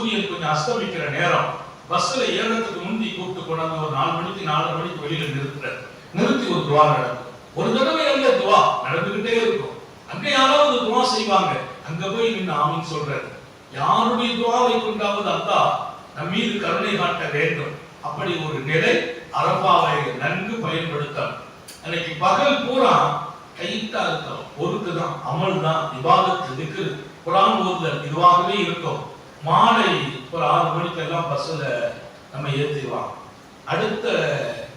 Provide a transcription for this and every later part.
சூரியன் கொஞ்சம் அஸ்தமிக்கிற நேரம், பஸ்ல ஏறதுக்கு முந்தி கூப்பிட்டு கொண்டாந்து ஒரு 4 மணிக்கு 4:30 மணிக்கு வெளியில நிறுத்தி ஒரு துவா நடக்கும். ஒரு தடவை அல்ல, துவா நடந்துகிட்டே இருக்கும். அங்க யாராவது துவா செய்வாங்க, அங்க போய் நின்று ஆமீன் சொல்றாரு. யாருடைய துவாவை கொண்டாவது அல்லாஹ் நம் மீது கருணை காட்ட வேண்டும். அப்படி ஒரு நிலை அரபாவை நன்கு பயன்படுத்தணும். அன்னைக்கு பகல் பூரா கைத்தா இருக்கும், ஒருக்குதான் அமல் தான், இபாதத், திக்ர், குர்ஆன் ஓதுதல் இதுவாகவே இருக்கும். மாலை ஒரு 6 மணிக்கெல்லாம் பஸ்ல நம்ம ஏற்றிடுவாங்க. அடுத்த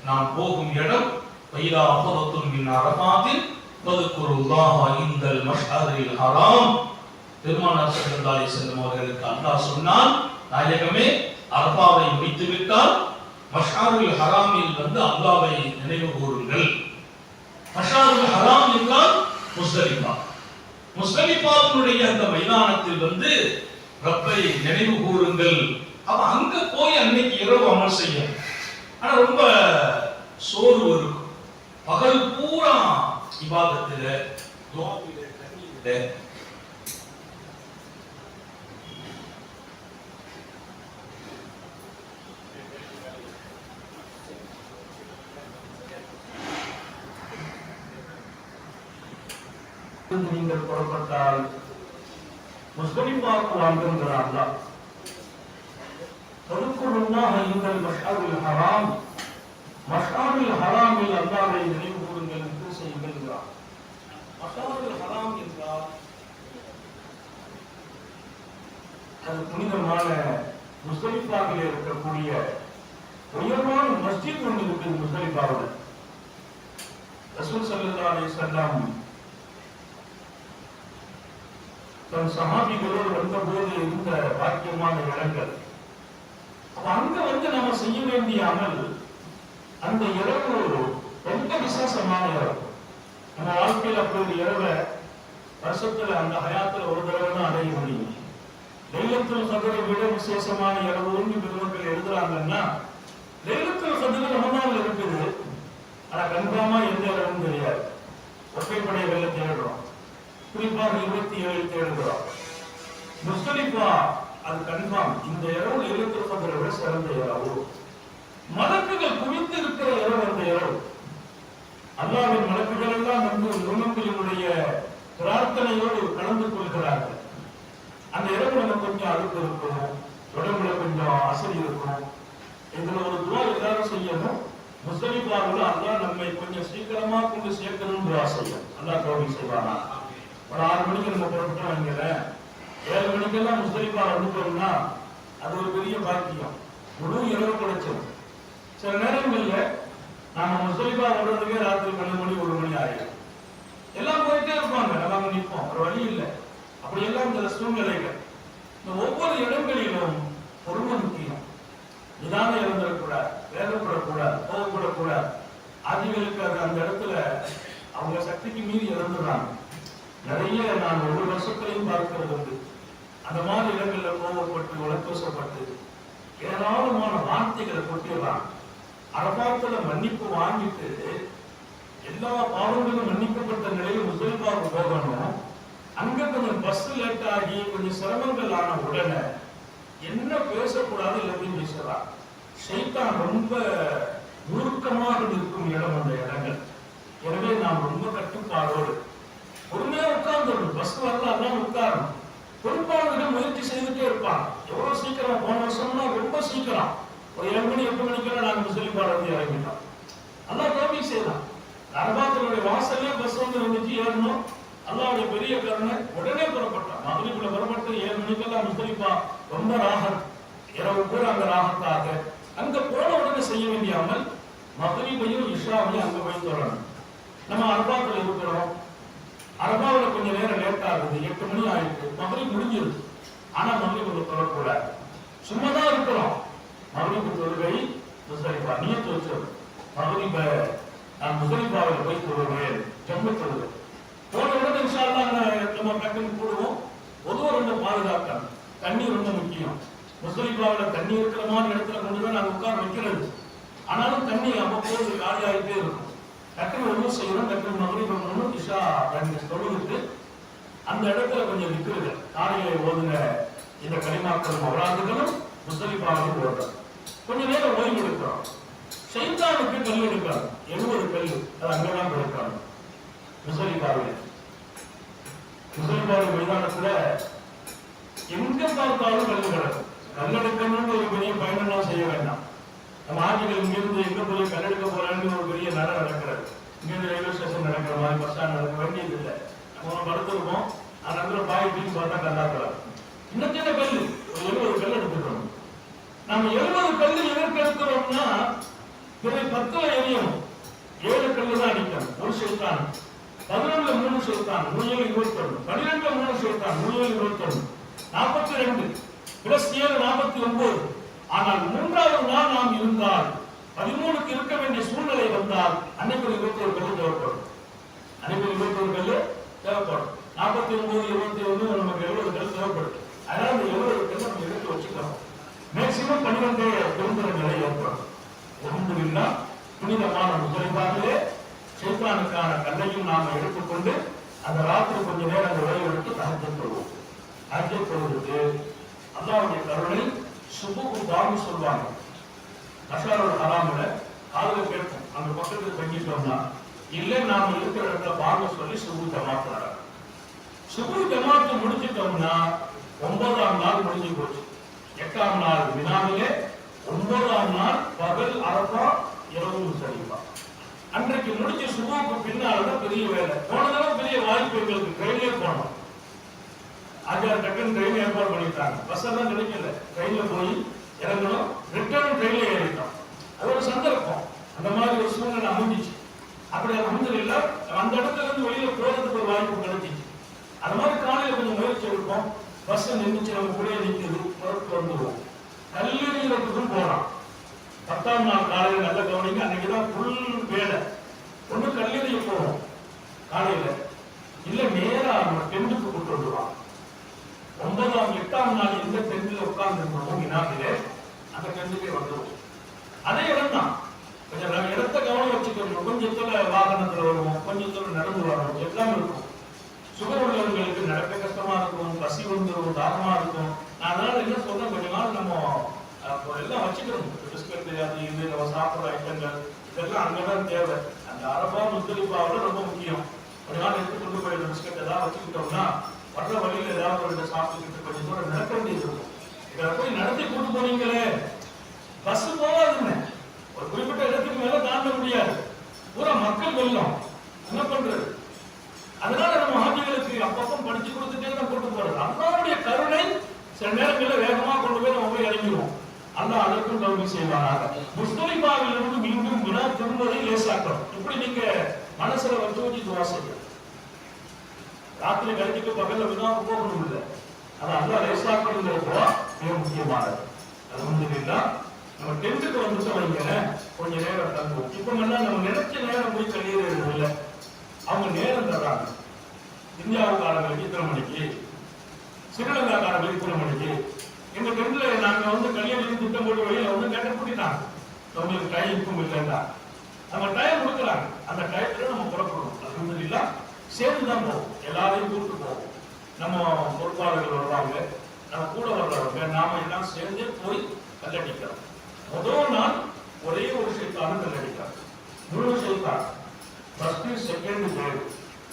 நாம் போகும் இடம் வைலா அஃபரத்துன் மின் அரபாத்தின் வதுகுருல்லாஹ இந்தல் மஷ்அரில் ஹராம். பெருமானார் ஸல்லல்லாஹு அலைஹி வஸல்லம் அவர்களுக்கு அல்லாஹ் சொன்னான், நாயகமே அரபாவை முடித்து விட்டால் மஷ்அரில் ஹராமில் வந்து அல்லாஹ்வை நினைவு கூறுங்கள். மஷ்அரில் ஹராம் என்றால் முஸ்தலிஃபா. முஸ்தலிஃபாவுடைய அந்த மைதானத்தில் வந்து ரப்பை நினைவு கூறுங்கள். அப்ப அங்க போய் அன்னைக்கு இரவு அமல் செய்யும். ஆனா ரொம்ப சோர்வு இருக்கும். பகல் பூரா இபாதத்தில, துஆவில, தஹ்லீலில நீங்கள் புறப்பட்டால் முஸ்தலிஃபாவுக்கு வாங்குகிறார். வதுகுருல்லாஹ இந்தல் மஷ்அரில் ஹராம், மஷ்அரில் ஹராமில் அல்லாஹ்வை நினைவு கூறுங்கள் என்று செய்யுங்கள். மஷ்அரில் ஹராம் என்றால் அது புனிதமான முஸ்தலிஃபாவில் இருக்கக்கூடிய உயர்வான மஸ்ஜித் ஒன்று இருக்குது. முஸ்தலிஃபாவில் ரசூல் ஸல்லல்லாஹு அலைஹி வஸல்லம் தன் சஹாபிகளோடு வந்தபோது இருந்த பாக்கியமான இடங்கள். அங்க வந்து நம்ம செய்ய வேண்டிய அமல், அந்த இரவு ரொம்ப விசேஷமான இரவு. நம்ம வாழ்க்கையில் அப்படி ஒரு இரவை வருஷத்துல அந்த ஹயாத்துல ஒரு தடவை தான் அடைய முடியும். லைலத்துல் கத்ரை விட விசேஷமான இரவுன்னு பெருமக்கள் எழுதுறாங்கன்னா, லைலத்துல் கத்ர் ரமதான்ல இருக்குது. ஆனா கன்ஃபார்மா எந்த இரவும் தெரியாது. ஒற்றைப்படைகளை தேடுறோம், குறிப்பாக 27 தேடுகிறோம். முஸ்தலிஃபா அது கன்ஃபார்ம். இந்த இரவு லைலத்துல் கத்ரை விட சிறந்த இரவு. மலக்குகள் குவித்து இருக்கிற இரவு அந்த இரவு. அல்லாஹ்வின் மலக்குகள் எல்லாம் வந்து முன்னோக்கினுடைய பிரார்த்தனையோடு கலந்து கொள்கிறார்கள். அந்த இரவு நம்ம கொஞ்சம் அழுப்பு இருக்கும், உடம்புல கொஞ்சம் அசதி இருக்கும். இதுல ஒரு துவா எல்லாரும் செய்யணும். முஸ்தலிஃபாவில் அல்லாஹ் நம்மை கொஞ்சம் சீக்கிரமா கொண்டு சேர்க்கணும்னு துவா செய்யும். அல்லாஹ் தௌஃபீக் செய்வானா. ஒரு 6 மணிக்கு நம்ம புறப்பட்டோம் வைங்களேன், 7 மணிக்கெல்லாம் முஸ்தலிஃபா வந்துட்டோம்னா அது ஒரு பெரிய பாக்கியம். முழு இரவு கிடைச்சிடும். சில நேரங்கள்ல நாம முஸ்தலிஃபா வர்றதுக்கே ராத்திரி 12 மணி 1 மணி ஆயிடும். எல்லாம் போயிட்டே இருப்பாங்க, நம்ம நிற்போம், ஒரு வழி இல்லை. அப்படி எல்லாம் இந்த சூழ்நிலைகள். இந்த ஒவ்வொரு இடங்களிலும் பொறுமை முக்கியம். நிதானம் இருந்துடக்கூடாது, வேதப்படக்கூடாது, கோவப்படக்கூடாது. ஆதிகளுக்கு அது அந்த இடத்துல அவங்க சக்திக்கு மீறி இறந்துடுறாங்க. நிறைய நான் ஒவ்வொரு வருஷத்திலையும் பார்க்கிறது உண்டு. அந்த மாதிரி இடங்கள்ல கோவப்பட்டு உலக்கோசப்பட்டு ஏராளமான வார்த்தைகளை கொட்டிடுறாங்க. அரபாத்துல மன்னிப்பு வாங்கிட்டு எல்லா பாவங்களும் மன்னிக்கப்பட்ட நிலையில் முஸ்தலிஃபாவுக்கு போகணும். அங்க கொஞ்சம் பஸ் லேட் ஆகி கொஞ்சம் சிரமங்கள் ஆன உடனே என்ன பேசக்கூடாது எல்லாத்தையும் பேசுறான். ஷைத்தான் ரொம்ப நுணுக்கமாக இருக்கும் இடம் அந்த இடங்கள். எனவே நாம் ரொம்ப கட்டுப்பாடோடு பொறுமையா உட்கார்ந்து, பஸ் வரல அதான் உட்காரணும். பொறுப்பாளர்கள் முயற்சி செய்துட்டே இருப்பாங்க. எவ்வளவு சீக்கிரம், போன வருஷம்னா ரொம்ப சீக்கிரம் ஒரு 7 மணி 8 மணிக்கெல்லாம் நாங்க முஸ்தலிஃபா வந்து இறங்கிட்டோம். அல்லாஹ் தௌஃபீக் செய்தான். அரபாத்தினுடைய வாசல்லே பஸ் வந்து நின்னுச்சு, ஏறணும். அல்லாஹ்வுடைய பெரிய கருணை, உடனே புறப்பட்டோம். மக்ரிப்ல புறப்பட்டு 7 மணிக்கெல்லாம் முஸ்தலிஃபா ரொம்ப ராஹத், இரவு பூரா அங்க ராஹத்தாக. அங்க போன உடனே செய்ய வேண்டிய அமல் மக்ரிபையும் இஷாவையும் அங்க போய் தொடரணும். நம்ம அரபாத்துல இருக்கிறோம், அரபாவில் கொஞ்சம் நேரம் லேட் ஆகுது, 8 மணி ஆயிடுச்சு, மக்ரிப் முடிஞ்சிருது. ஆனா மக்ரிப் தொடரக்கூடாது, சும்மா தான் இருக்கிறோம். மக்ரிப் தொழுகை முஸ்தலிஃபா நியத் வச்சிருக்கோம். மக்ரிப நான் முஸ்தலிஃபாவில் போய் தொழுவேன், ஜம்மு தொழுவேன். போன உடனே இன்ஷா அல்லாஹ் நம்ம டக்குன்னு போடுவோம். பொதுவாக ரொம்ப பாதுகாக்கணும். தண்ணீர் ரொம்ப முக்கியம். முஸ்தலிஃபாவில் தண்ணி இருக்கிற மாதிரி இடத்துல கொண்டுதான் நாங்கள் உட்கார வைக்கிறது. ஆனாலும் தண்ணி அவ்வப்போது காலியாகிட்டே இருக்கும். டக்குனு ஒன்றும் செய்யணும், டக்குனு மக்ரிப் பண்ணணும், இஷா தொழுவிட்டு அந்த இடத்துல கொஞ்சம் நிற்கிறது. காலையில ஓதுன இந்த களிமாக்களும் அவராதுகளும் முஸ்தலிஃபாவிலும் ஓடுறாங்க. கொஞ்ச நேரம் ஓய்வு எடுக்கிறோம். ஷைத்தானுக்கு கல் எடுக்கிறாங்க. 70 கல் அது அங்கதான் கொடுக்கிறாங்க. முஸ்தலிஃபாவில் மைதானத்துல எங்க பார்த்தாலும் கல் கிடக்கும். கல்லெடுக்கணும்னு ஒரு பெரிய பயணம் செய்ய வேண்டாம். நம்ம ஆட்சிகள் இங்கிருந்து எங்க போய் கல்லெடுக்க போறான்னு ஒரு பெரிய நட நடக்கிறது. இங்கிருந்து ரயில்வே ஸ்டேஷன் நடக்கிற மாதிரி பஸ் ஸ்டாண்ட் நடக்க வேண்டியது இல்லை. நம்ம படுத்திருக்கோம், அந்த இடத்துல பாய் பீஸ் பார்த்தா கல்லாக்கலாம். இன்னும் கல் ஒரு 70 கல் எடுத்துக்கிறோம். நம்ம 70 கல் எதற்கு எடுக்கிறோம்னா பிறகு 10 எரியும். 7 கல்லு தான் அடிக்கணும். ஒரு ஷைத்தான், 11 3 ஷைத்தான் 3 21, 12 3 ஷைத்தான் 3 21, 42 பிளஸ் 7 49. ஆனால் 3வது நாள் நாம் இருந்தால் 13க்கு இருக்க வேண்டிய சூழ்நிலை வந்தால் அன்னைக்கு 21 கல் தேவைப்படும். அன்னைக்கு 21 கல் தேவைப்படும். 49 21 நமக்கு 70 கல் தேவைப்படும். அதனால இந்த 70 கல் நம்ம எடுத்து வச்சுக்கிறோம். மேக்சிமம் 12 பெருந்தர நிலை ஏற்படும். அல்ஹம்துலில்லாஹ், புனிதமான முஸ்தலிஃபாவிலே ஷைத்தானுக்கான கல்லையும் நாம் எடுத்துக்கொண்டு அந்த ராத்திரி கொஞ்ச நேரம் அந்த வேலை எடுத்து தஹஜ்ஜத் தொழுவோம். தஹஜ்ஜத் தொழுது அல்லாஹ்வுடைய கருணை சுபுஹு தாவு சொல்வாங்க. மஷாருல் ஹராம்ல காதுல கேட்கும். அந்த பக்கத்துக்கு தங்கிட்டோம்னா இல்லை நாம இருக்கிற இடத்துல பாங்க சொல்லி சுபு ஜமாத் நடக்கும். சுபு ஜமாத்து முடிச்சிட்டோம்னா 9ஆம் நாள் முடிஞ்சு போச்சு. 8ஆம் நாள் வினாவிலே, 9ஆம் நாள் பகல் அரஃபா, இரவு முஸ்தலிஃபா. அன்றைக்கு முடிச்ச சுபுக்கு பின்னால்தான் பெரிய வேலை. போனதெல்லாம் பெரிய வாய்ப்பு எங்களுக்கு. ட்ரெயின்லயே போனோம். ஆஜார் டக்குன்னு ட்ரெயின் ஏற்பாடு பண்ணிட்டாங்க. பஸ் எல்லாம் கிடைக்கல. ட்ரெயின்ல போய் இறங்கணும், ரிட்டர்ன் ட்ரெயின்ல ஏறிட்டோம். அது ஒரு சந்தர்ப்பம். அந்த மாதிரி ஒரு சூழ்நிலை அமைஞ்சிச்சு. அப்படி அல்ஹம்துலில்லாஹ் அந்த இடத்துல இருந்து வெளியில போறதுக்கு ஒரு வாய்ப்பு கிடைச்சிச்சு. அந்த மாதிரி காலையில கொஞ்சம் முயற்சி எடுப்போம். பஸ் நின்றுச்சு, நம்ம கூட நிற்குது, புறத்து வந்துடுவோம். கல்லெறிகிறதுக்கும் போறோம். 10ஆம் நாள் காலையில நல்ல கவனிங்க. அன்னைக்குதான் ஃபுல் வேலை. ஒண்ணு கல்லெறிய போவோம் காலையில, இல்ல நேரா நம்ம டென்ட்டுக்கு கூட்டு வந்துடுவான். 9ஆம் 8ஆம் நாள் எந்த டென்ட்ல உட்கார்ந்து இருக்கணும் வினாவிலே அந்த டென்ட்டுக்கே வந்துடும். அதே இடம் தான். கொஞ்சம் இடத்த கவனம் வச்சுக்கணும். கொஞ்சத்துல வாகனத்துல வருவோம், கொஞ்சத்துல நடந்து வரோம், எல்லாம் இருக்கும். சுகர் உள்ளவர்களுக்கு நடக்க கஷ்டமா இருக்கும், பசி வந்துடும், தாகமா இருக்கும். நான் அதனால என்ன சொல்றேன், கொஞ்ச நாள் நம்ம எல்லாம் வச்சுக்கணும். பிஸ்கட் அது இது நம்ம சாப்பிட்ற ஐட்டங்கள் இதெல்லாம் அங்கதான் தேவை. அந்த அரபா முஸ்தலிஃபாவில் ரொம்ப முக்கியம். கொஞ்ச நாள் எடுத்து கொண்டு போயிடுற பிஸ்கட் ஏதாவது வச்சுக்கிட்டோம்னா வர்ற வழியில் ஏதாவது ஒரு சாப்பிட்டுக்கிட்டு கொஞ்சம் தூரம் நடக்க வேண்டியது இருக்கும். இதை போய் நடத்தி கூட்டு போனீங்களே, பஸ் போகாதுங்க. ஒரு குறிப்பிட்ட இடத்துக்கு மேல தாண்ட முடியாது. பூரா மக்கள் வெள்ளம். என்ன பண்றது? அதனால நம்ம ஹாஜிகளுக்கு அப்பப்போ படிச்சு கொடுத்துட்டே தான் கூட்டு போறது. அல்லாஹ்வுடைய கருணை சில நேரங்களில் வேகமா கொண்டு போய் நம்ம போய் இறங்கிடுவோம். அல்லாஹ் அதற்கும் தௌஃபீக் செய்வானாக. முஸ்தலிஃபாவில் இருந்து மீண்டும் வினா திரும்பதை லேசாக்கணும். இப்படி நீங்க மனசுல வச்சு துவா செய்யணும். ராத்திரி கழிச்சுட்டு பகல்ல வினாவுக்கு போகணும் இல்லை. ஆனா அல்லாஹ் லேசாக்கணுங்கிற துவா மிக முக்கியமானது. அல்ஹம்துலில்லாஹ், நம்ம டென்த்துக்கு வந்துட்டு வைங்க, கொஞ்ச நேரம் தங்குவோம். இப்ப நம்ம நினைச்ச நேரம் போய் கல்லீரல் இல்லை. அவங்க நேரம் தர்றாங்க. இந்தியாவுக்காரங்களுக்கு இத்தனை மணிக்கு, ஸ்ரீலங்காக்காரங்களுக்கு இத்தனை மணிக்கு. எங்க டென்ட்ல நாங்க கல்யாணம் திட்டம் போட்டு வெளியில கேட்ட கூட்டிட்டாங்க. உங்களுக்கு டைம் இருக்கும் இல்லைன்னா நம்ம டைம் கொடுக்குறாங்க. அந்த டயத்துல நம்ம புறப்படணும். அல்ஹம்துலில்லாஹ், சேர்ந்துதான் போவோம். எல்லாரையும் கூப்பிட்டு போவோம். நம்ம பொறுப்பாளர்கள் வருவாங்க, நம்ம கூட வர்றவங்க, நாம எல்லாம் சேர்ந்து போய் கல்லடிக்கிறோம். முதல் நாள் ஒரே ஒரு ஷைத்தானும் கல்லடிக்கிறாங்க. 3 ஷைத்தான். First, second, third.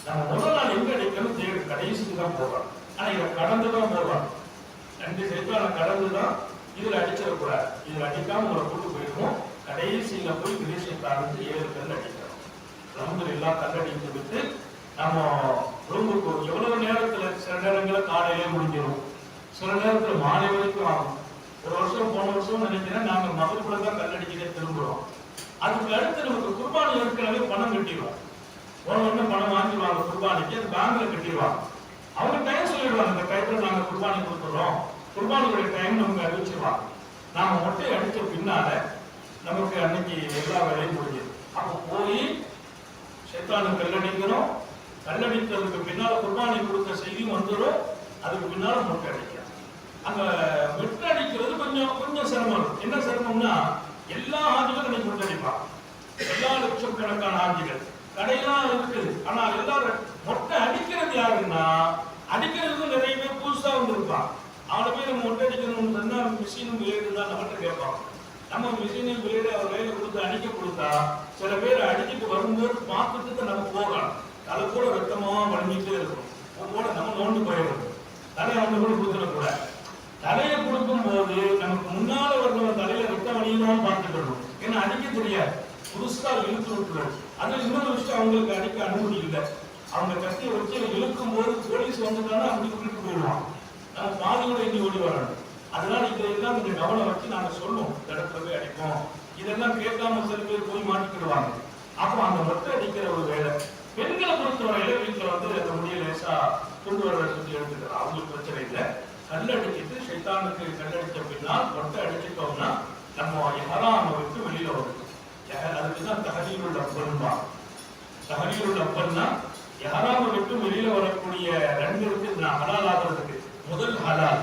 நம்ம முதல் நாள் எங்க அடிக்கணும், தேர்ட் கடைசிக்கு தான் போறோம். ஆனா இதை கடந்துதான் போறோம். 2 ஷைத்தானை கடந்துதான். இதுல அடிச்சிடக்கூடாது. இதுல அடிக்காம உங்களை கூட்டு போயிருக்கோம். கடைசியில போய் பெரிய ஷைத்தானுக்கு 7 கல் அடிக்கிறோம். அல்ஹம்துலில்லாஹ், கல்லடித்து விட்டு நம்ம ரூமுக்கு எவ்வளவு நேரத்துல, சில நேரங்களில் காலையிலே முடிஞ்சிடும், சில நேரத்துல மாலை வரைக்கும் ஆகும். ஒரு வருஷம் போன வருஷம் நினைக்கிறேன், நாங்க மகப்புல தான் கல்லடிக்கிட்டே திரும்புறோம். அதுக்கு அடுத்து நமக்கு குர்பானி ஏற்கனவே பணம் கட்டிடுவோம். உடனே பணம் வாங்கிடுவாங்க குர்பானிக்கு, அது பேங்க்ல கட்டிடுவாங்க. அவங்க டைம் சொல்லிடுவாங்க, இந்த டைத்துல நாங்க குர்பானி கொடுத்துறோம், குர்பானியுடைய டைம் நமக்கு அறிவிச்சிருவாங்க. நாம மொட்டை அடிச்ச பின்னால நமக்கு அன்னைக்கு எல்லா வேலையும் முடிஞ்சது. அப்ப போய் ஷைத்தானுக்கு கல்லடிக்கிறோம். கல்லடித்ததுக்கு பின்னால குர்பானி கொடுத்த செய்தியும் வந்துடும். அதுக்கு பின்னால மொட்டை அடிக்கிறோம். அங்க மொட்டை அடிக்கிறது கொஞ்சம் சிரமம். என்ன சிரமம்னா, எல்லா ஆஜிகளும் இன்னைக்கு மொட்டை அடிப்பாங்க. எல்லா லட்சக்கணக்கான ஆஜிகள் கடையெல்லாம் இருக்குது. ஆனா எல்லாரும் மொட்டை அடிக்கிறது யாருன்னா, அடிக்கிறதுக்கு நிறைய பேர் புதுசா வந்திருப்பாங்க. அவனை போய் நம்ம ஒட்டடிக்கணும்னு சொன்னா மிஷினும் பிளேடு தான் நம்மகிட்ட கேட்பாங்க. நம்ம மிஷினையும் பிளேடு அவர் கையில கொடுத்து அடிக்க கொடுத்தா சில பேர் அடிக்கிட்டு வரும்போது பார்த்துட்டு நம்ம போகலாம். தலை கூட ரத்தமா வழங்கிட்டே இருக்கும். கூட நம்ம நோண்டு போயிடும். தலையை வந்து கூட கொடுத்துடக்கூடாது. தலையை கொடுக்கும் போது நமக்கு முன்னால வரணும் தலையில ரத்தம் வழியணும் பார்த்துக்கணும். ஏன்னா அடிக்க தெரியாது, புதுசா இழுத்து விட்டுரும். அது இன்னொரு விஷயம், அவங்களுக்கு அடிக்க அனுமதி இல்லை. அவங்க கத்தியை வச்சு இழுக்கும் போது போலீஸ் வந்துட்டாலும் அப்படி விட்டுட்டு போயிடுவான். நம்ம பாதியோட இனி ஓடி வரணும். அதனால இதெல்லாம் கொஞ்சம் கவனம் வச்சு நாங்க சொல்லுவோம், இடத்துல போய் அடிப்போம். இதெல்லாம் கேட்காம சில பேர் போய் மாட்டிக்கிடுவாங்க. அப்போ அந்த மொட்டை அடிக்கிற ஒரு வேலை. பெண்களை பொறுத்தவரையில வீட்டுல வந்து அந்த முடிய லேசா கொண்டு வர சொல்லி எடுத்துக்கலாம், அவங்களுக்கு பிரச்சனை இல்லை. கல்லடிச்சிட்டு சைத்தானுக்கு கல்லடிச்ச பின்னால் மொட்டை அடிச்சிட்டோம்னா நம்ம ஹராம விட்டு வெளியில வருது. அதுக்குதான் தஹரீருல் அப்பன்னா. தஹரீருல் அப்பன்னா ஹராம விட்டு வெளியில வரக்கூடிய ரெண்டு இருக்கு. ஹலால் ஆகிறதுக்கு முதல் ஹலால்.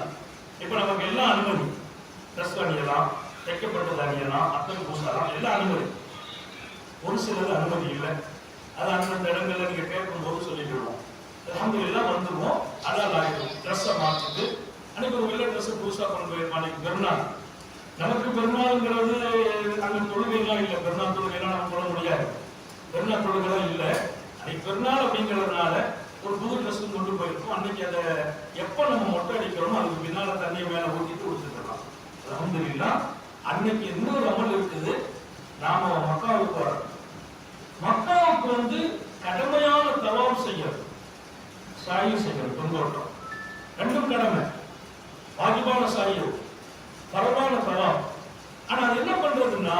இப்ப நமக்கு எல்லாம் அனுமதி, ட்ரெஸ் அணியலாம், தைக்கப்பட்டது அணியலாம், அத்தனை பூசலாம், எல்லாம் அனுமதி. ஒரு சிலது அனுமதி இல்லை. அது அந்தந்த இடங்கள்ல நீங்க கேட்கும் போது சொல்லிடுவோம். அல்ஹம்துலில்லாஹ் வந்துருவோம். ஹலால் ஆகிடும். ட்ரெஸ்ஸை மாற்றிட்டு அன்னைக்கு ஒரு வெள்ளை ட்ரெஸ் புதுசா கொண்டு போயிருப்பான். அன்னைக்கு பெருநாள். நமக்கு பெருநாள்ங்கிறது அங்க தொழுகைலாம் இல்லை. பெருநாள் தொழுகைலாம் நம்ம சொல்ல முடியாது. பெருநாள் தொழுகைலாம் இல்லை. அன்னைக்கு பெருநாள் அப்படிங்கிறதுனால ஒரு புது ட்ரெஸ் கொண்டு போயிருக்கோம். அன்னைக்கு அதை எப்ப நம்ம மொட்டை அடிக்கிறோமோ அதுக்கு பின்னால தண்ணியை மேல ஊற்றிட்டு கொடுத்துக்கலாம். அல்ஹம்துலில்லாஹ். அன்னைக்கு இன்னொரு அமல் இருக்குது. நாம மக்காவுக்கு வரோம். மக்காவுக்கு வந்து கடமையான தவாப் செய்யறது, சாயி செய்யறது, தொங்கோட்டம் ரெண்டும் கடமை. வாஜிபான சாயி, பரவான தவாப். ஆனா அது என்ன பண்றதுன்னா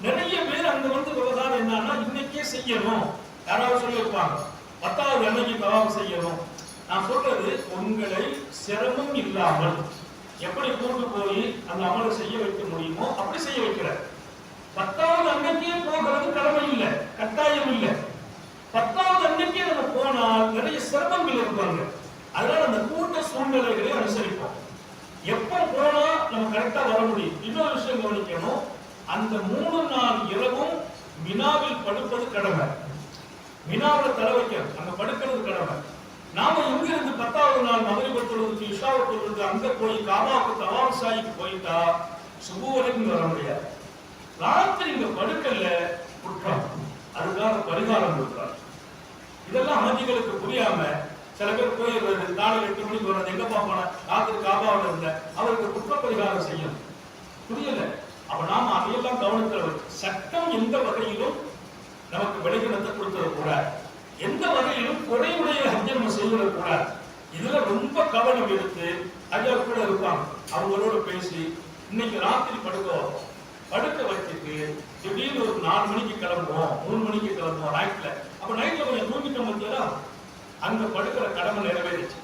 நிறைய பேர் அங்க வந்து விவகாரம் என்னன்னா இன்னைக்கே செய்யணும். யாராவது சொல்லியிருப்பாங்க 10வது அன்னைக்கு தவாப் செய்யணும். நான் சொல்றது உங்களை சிரமம் இல்லாமல் எப்படி கூட்டு போய் அந்த அமலை செய்ய வைக்க முடியுமோ அப்படி செய்ய வைக்கிறார். 10வது அன்னைக்கே போகிறது கடமை இல்லை, கட்டாயம் இல்லை. 10வது அன்னைக்கே நம்ம போனால் நிறைய சிரமங்கள் இருப்பாங்க. அதனால அந்த கூட்ட சூழ்நிலைகளை அனுசரிப்போம். எப்ப போனா நம்ம கரெக்டா வர முடியும். இன்னொரு விஷயம் கவனிக்கணும், அந்த 3 நாள் இரவும் மினாவில் படுப்பது கடமை. மினாவில் தலை வைக்கிறது, அங்க படுக்கிறது கடமை. நாம இங்க இருந்து 10வது நாள் மகரிப் தொழுது இஷாவை தொழுது அங்க போய் காபாவுக்கு தவாப் சாயிக்கு போயிட்டா சுபு வரைக்கும் வர முடியாது. ராத்திரி இங்க படுக்கல குற்றம், அதுக்காக பரிகாரம் கொடுக்கிறார். இதெல்லாம் ஹாஜிகளுக்கு புரியாம சில பேர் போயிடுறது, காலை 8 மணிக்கு வர்றது, எங்கப்பா போன ராத்திரி காபாவில் இருந்த அவருக்கு குற்ற பரிகாரம் செய்யணும், புரியல. அப்ப நாம அதையெல்லாம் கவனத்தில் வச்சு சட்டம் எந்த வகையிலும் நமக்கு விளைவிடத்தை கொடுத்துடக்கூடாது, எந்த வகையிலும் குறைவுடைய ஹஜ்ஜை நம்ம செய்திடக்கூடாது. இதுல ரொம்ப கவனம் எடுத்து ஐயா கூட இருப்பாங்க, அவங்களோட பேசி இன்னைக்கு ராத்திரி படுக்க வைப்போம். படுக்க வச்சுட்டு திடீர்னு ஒரு 4 மணிக்கு கிளம்புவோம், 3 மணிக்கு கிளம்புவோம் நைட்ல. அப்ப நைட்ல கொஞ்சம் தூங்கிட்டோம் பார்த்தீங்களா, அங்க படுக்கிற கடமை நிறைவேறிச்சு.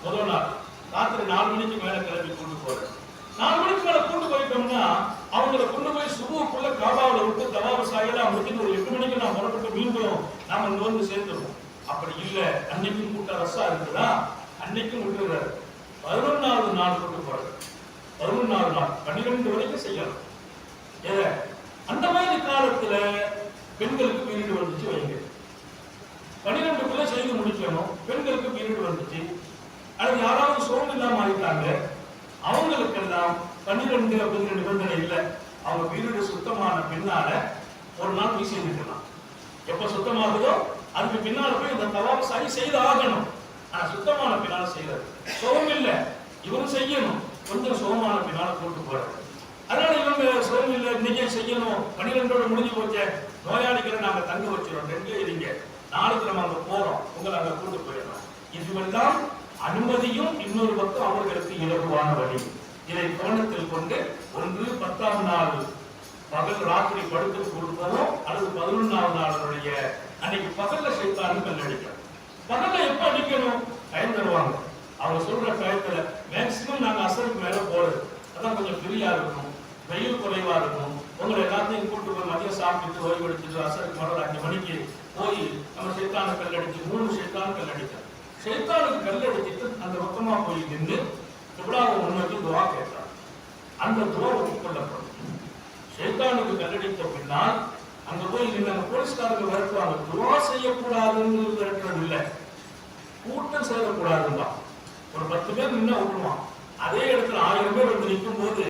முதல் நாள் ராத்திரி 4 மணிக்கு மேல கிளம்பி கொண்டு போறேன். 4 மணிக்கு மேல கூட்டு போயிட்டோம்னா அவங்களை கொண்டு போய் சுபுக்குள்ள காபாவில் விட்டு தவாப சாயலாம் முடிச்சுட்டு ஒரு 8 மணிக்கு நான் புறப்பட்டு மீண்டும் நாம இங்க வந்து சேர்ந்துருவோம். அப்படி இல்ல, அன்னைக்கும் கூட்ட ரசா இருக்குதா, அன்னைக்கும் விட்டுறாரு. 11வது நாள் கொண்டு போறது, 11வது நாள் 12 வரைக்கும் செய்யலாம். அந்த மாதிரி காலத்துல பெண்களுக்கு பீரியட் வந்துச்சு வைங்க, 12க்குள்ள செய்து முடிக்கணும். பெண்களுக்கு பீரியட் வந்துச்சு, அது யாராவது சோகம் இல்லாம ஆயிட்டாங்க, அவங்களுக்கெல்லாம் 12 அப்படிங்கிற நிபந்தனை இல்லை. அவங்க பீரியட் சுத்தமான பின்னால ஒரு நாள் போய் செய்துக்கலாம். எப்ப சுத்தமாகுதோ அதுக்கு பின்னால போய் இந்த தவாப் சாய் செய்து ஆகணும். ஆனா சுத்தமான பின்னால செய்யறது சோகம் இல்லை, இவரும் செய்யணும். கொஞ்சம் சோகமான பின்னால கூட்டு போறது. அதனால இவங்க சோகம் இல்லை, இன்னைக்கே செய்யணும், 12ஓட முடிஞ்சு போச்சே, நோயாளிகளை நாங்க தங்க வச்சிடும், 2 இருங்க, நாளைக்கு நம்ம அங்க போறோம், உங்களை அங்க கூட்டு போயிடலாம். இதுவெல்லாம் அனுமதியும் இன்னொரு பக்கம் அவர்களுக்கு இலகுவான வழி. இதை கவனத்தில் கொண்டு ஒன்று 10ஆம் நாள் பகல் ராத்திரி படுத்து கொண்டு போவோம், அல்லது 11ஆவது நாளுடைய அன்னைக்கு பகல்ல சைத்தானும் கல்லடிக்கும். பகல்ல எப்ப அடிக்கணும், டைம் தருவாங்க. அவங்க சொல்ற டயத்துல மேக்சிமம் நாங்க அசருக்கு மேல போறது, அதான் கொஞ்சம் ஃப்ரீயா இருக்கும், வெயில் குறைவா இருக்கும். உங்களை எல்லாத்தையும் கூட்டு போய் மதியம் சாப்பிட்டு ஓய்வு எடுத்துட்டு அசருக்கு மேல 5 மணிக்கு போய் நம்ம சைத்தானு கல்லடிச்சு 3 சைத்தான் கல்லடிச்சோம். சைத்தானுக்கு கல்லடிச்சிட்டு அந்த பக்கமா போய் நின்று கிப்லாவை முன்னோக்கி துவா கேட்கிறார். அந்த துவா ஒப்புக்கொள்ளப்படும். சைத்தானுக்கு கல்லடித்த பின்னால் அங்க போய் நின்று அந்த போலீஸ்காரங்க விரட்டுவாங்க. துவா செய்யக்கூடாதுன்னு விரட்டுறது இல்லை, கூட்டம் சேரக்கூடாதுதான். ஒரு 10 பேர் நின்று விட்டுருவான், அதே இடத்துல 1000 பேர் வந்து நிற்கும் போது